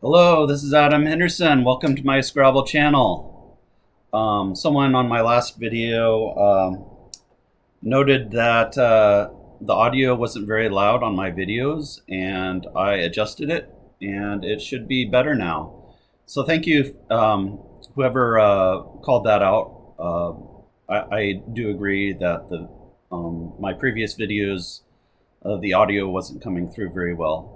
Hello, this is Adam Henderson. Welcome to my Scrabble channel. Someone on my last video noted that the audio wasn't very loud on my videos, and I adjusted it, and it should be better now. So thank you, whoever called that out. I do agree that my previous videos, the audio wasn't coming through very well.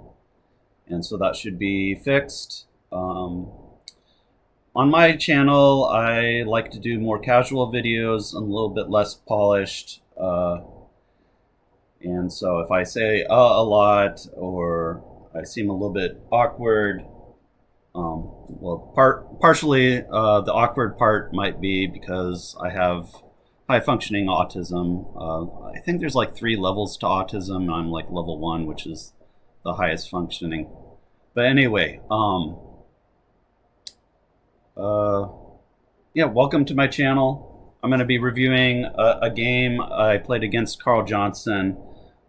And so that should be fixed. On my channel, I like to do more casual videos and a little bit less polished. And so if I say a lot or I seem a little bit awkward, partially the awkward part might be because I have high functioning autism. I think there's like 3 levels to autism. I'm like level 1, which is the highest functioning. But anyway, yeah, welcome to my channel. I'm going to be reviewing a game I played against Carl Johnson.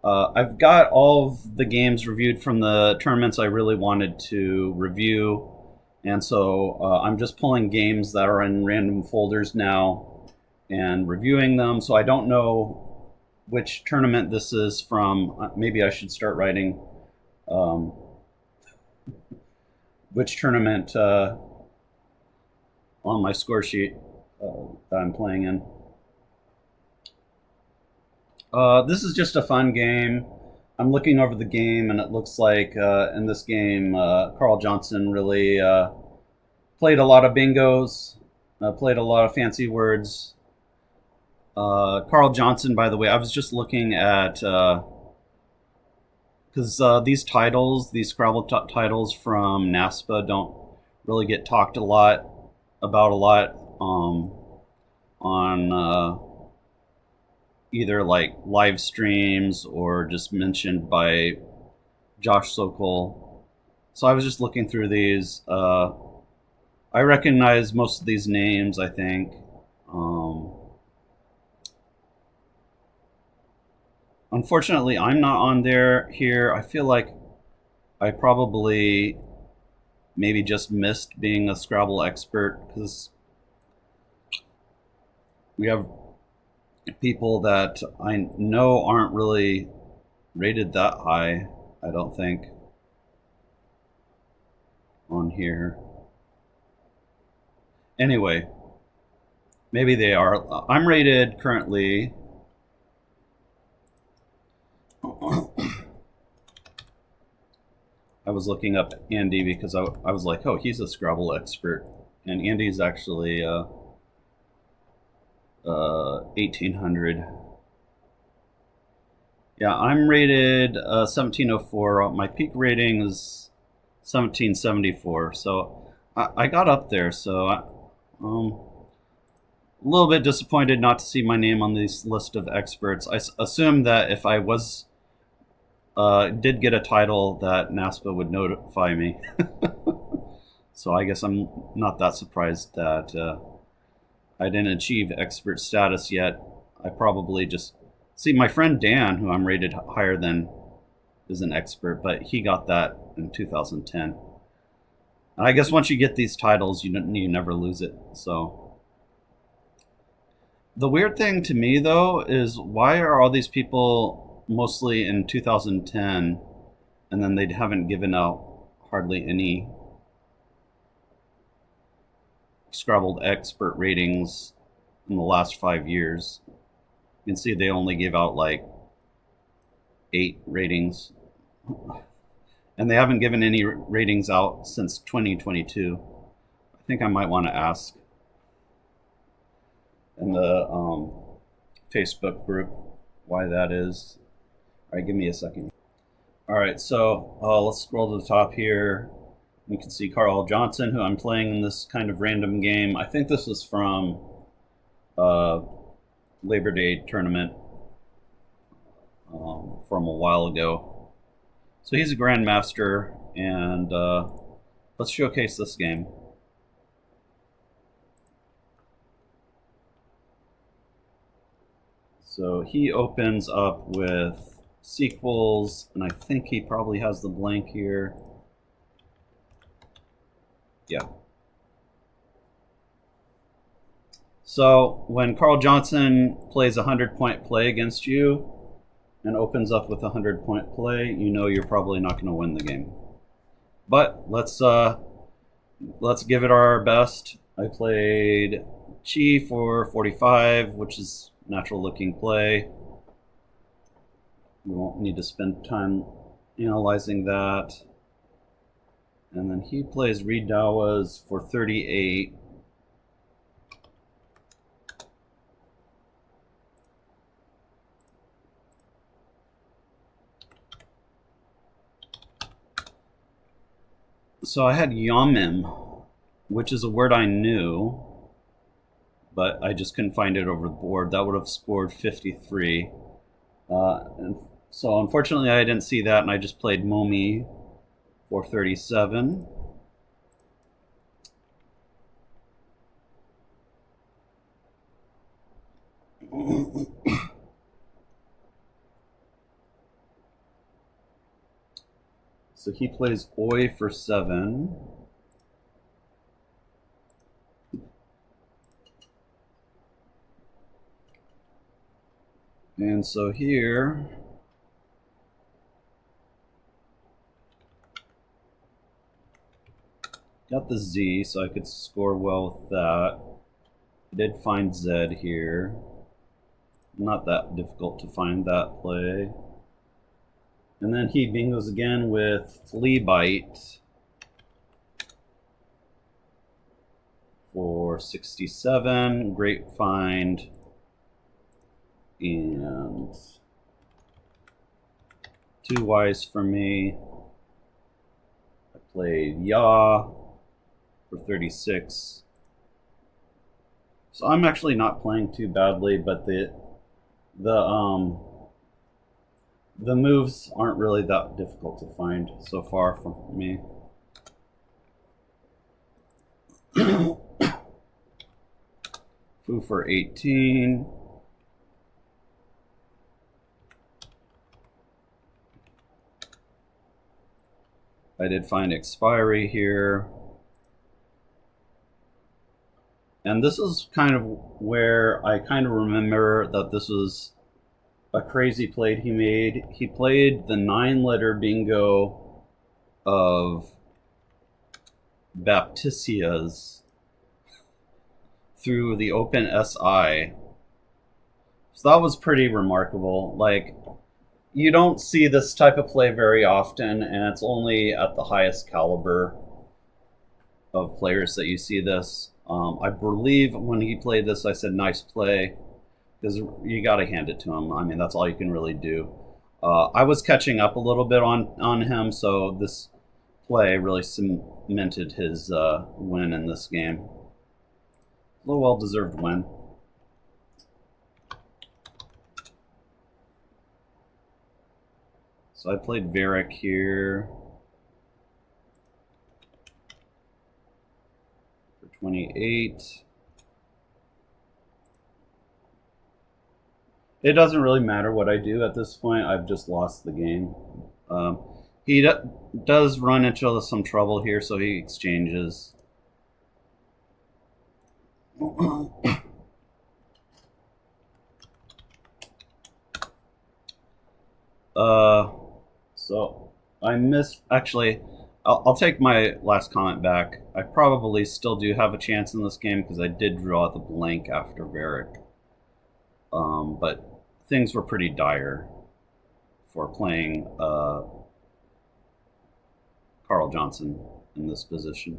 I've got all of the games reviewed from the tournaments I really wanted to review. And so I'm just pulling games that are in random folders now and reviewing them. So I don't know which tournament this is from. Maybe I should start writing which tournament on my score sheet that I'm playing in. This is just a fun game. I'm looking over the game, and it looks like in this game, Carl Johnson really played a lot of bingos, played a lot of fancy words. Carl Johnson, by the way, I was just looking at because these titles, these Scrabble titles from NASPA don't really get talked about a lot on either like live streams or just mentioned by Josh Sokol. So I was just looking through these. I recognize most of these names, I think. Unfortunately, I'm not on there here. I feel like I probably maybe just missed being a Scrabble expert because we have people that I know aren't really rated that high, I don't think, on here. Anyway, maybe they are. I'm rated currently I was looking up Andy because I was like, oh, he's a Scrabble expert. And Andy's actually 1800. Yeah, I'm rated 1704. My peak rating is 1774. So I got up there. So a little bit disappointed not to see my name on this list of experts. I assumed that if I was did get a title that NASPA would notify me. So I guess I'm not that surprised that I didn't achieve expert status yet. I probably just see my friend Dan, who I'm rated higher than, is an expert, but he got that in 2010. And I guess once you get these titles, you never lose it. So the weird thing to me though is why are all these people mostly in 2010, and then they haven't given out hardly any Scrabble expert ratings in the last 5 years. You can see they only gave out like 8 ratings, and they haven't given any ratings out since 2022. I think I might want to ask in the Facebook group why that is. All right, give me a second. All right, so let's scroll to the top here. You can see Carl Johnson, who I'm playing in this kind of random game. I think this was from Labor Day tournament from a while ago. So he's a grandmaster, and let's showcase this game. So he opens up with sequels, and I think he probably has the blank here. Yeah. So when Carl Johnson plays a 100-point play against you and opens up with a 100-point play, you know you're probably not going to win the game. But let's give it our best. I played Chi for 45, which is natural looking play. We won't need to spend time analyzing that. And then he plays Reed Dawas for 38. So I had Yamim, which is a word I knew, but I just couldn't find it over the board. That would have scored 53. And so unfortunately I didn't see that, and I just played Momi for 37. So he plays Oi for 7. And so here, got the Z, so I could score well with that. I did find Z here. Not that difficult to find that play. And then he bingos again with Flea Bite for 67. Great find. And 2 Ys for me. I played Ya for 36. So I'm actually not playing too badly, but the moves aren't really that difficult to find so far for me. Foo for 18. I did find expiry here. And this is kind of where I kind of remember that this was a crazy play he made. He played the 9-letter bingo of Baptisias through the open SI. So that was pretty remarkable. Like, you don't see this type of play very often, and it's only at the highest caliber of players that you see this. I believe when he played this, I said nice play, because you got to hand it to him. I mean, that's all you can really do. I was catching up a little bit on him, so this play really cemented his win in this game. A little well-deserved win. So I played Varric here for 28. It doesn't really matter what I do at this point. I've just lost the game. He does run into some trouble here, so he exchanges. So I missed. Actually, I'll take my last comment back. I probably still do have a chance in this game because I did draw the blank after Varric. But things were pretty dire for playing Carl Johnson in this position.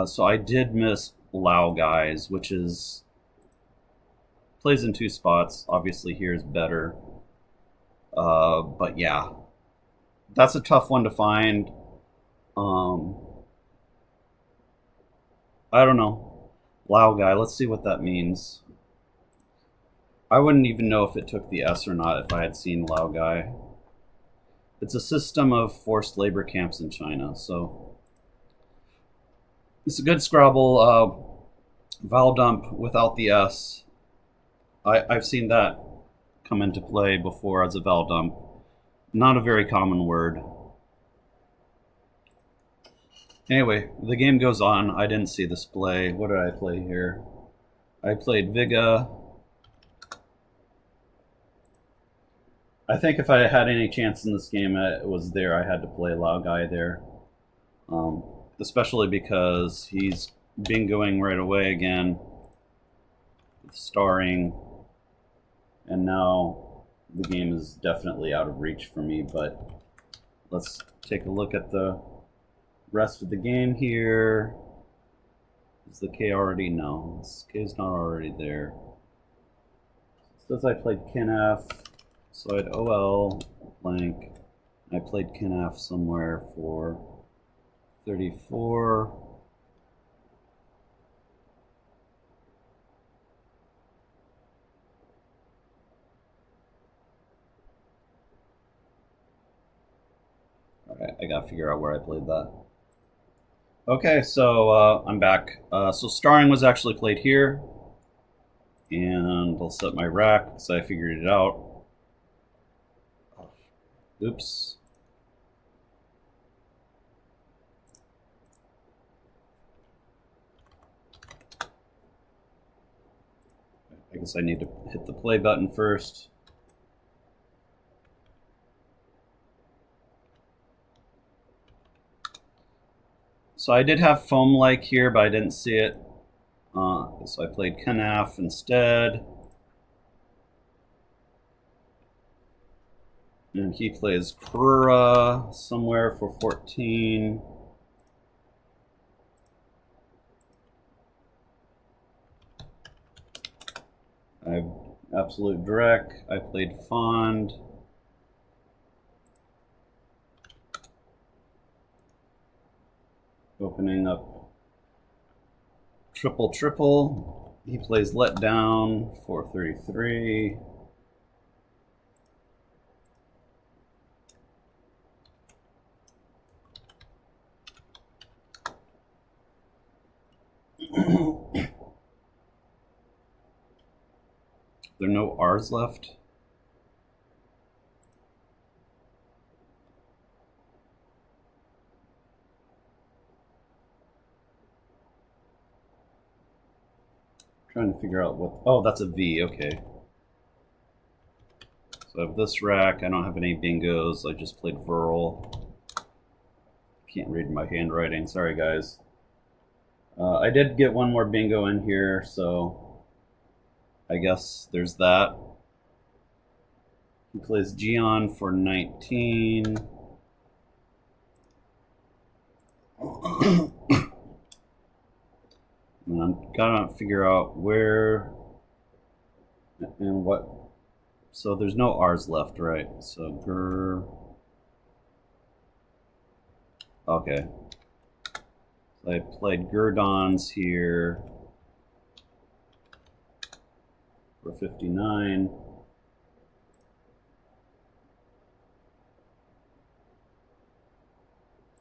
So I did miss Lao Guys, which is plays in 2 spots. Obviously here is better. But yeah, that's a tough one to find. I don't know. Lao Guy, let's see what that means. I wouldn't even know if it took the S or not if I had seen Lao Guy. It's a system of forced labor camps in China, so it's a good Scrabble vowel dump without the S. I've seen that come into play before as a vowel dump. Not a very common word. Anyway, the game goes on. I didn't see this play. What did I play here? I played Viga. I think if I had any chance in this game, it was there. I had to play Lao Guy there, especially because he's bingoing right away again, starring, and now the game is definitely out of reach for me. But let's take a look at the rest of the game here. Is the K already? No, this K is not already there. It says I played Kinf. So I had OL blank. I played Kinaf somewhere for 34. Alright, I gotta figure out where I played that. Okay, so I'm back. So starring was actually played here. And I'll set my rack because I figured it out. Oops. I guess I need to hit the play button first. So I did have foam like here, but I didn't see it. So I played Kanaf instead. And he plays Krura somewhere for 14. I have Absolute Drek. I played Fond. Opening up Triple. He plays Let Down for 33. There are no R's left. Trying to figure out what. Oh, that's a V. Okay. So I have this rack. I don't have any bingos. I just played Verl. Can't read my handwriting. Sorry, guys. I did get one more bingo in here, so I guess there's that. He plays Gion for 19. And I'm gotta figure out where and what. So there's no R's left, right? So Gur. Okay. So I played Gurdons here for 59.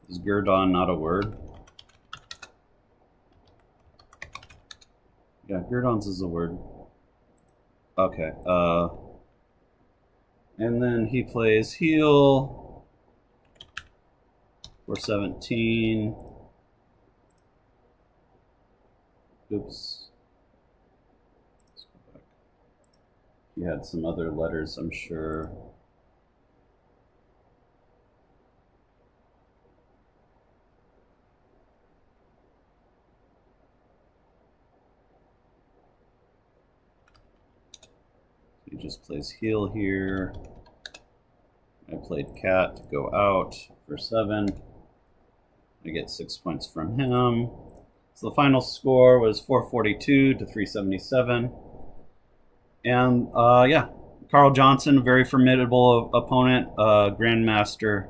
Is Gurdon not a word? Yeah, Gurdons is a word. Okay. And then he plays Heal for 17. Oops. Let's go back. He had some other letters, I'm sure. He just plays Heal here. I played Cat to go out for 7. I get 6 points from him. So the final score was 442 to 377. And yeah, Carl Johnson, very formidable opponent, Grandmaster.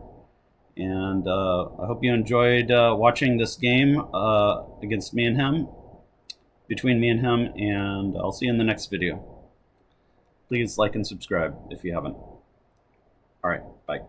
And I hope you enjoyed watching this game against me and him, between me and him, and I'll see you in the next video. Please like and subscribe if you haven't. All right, bye.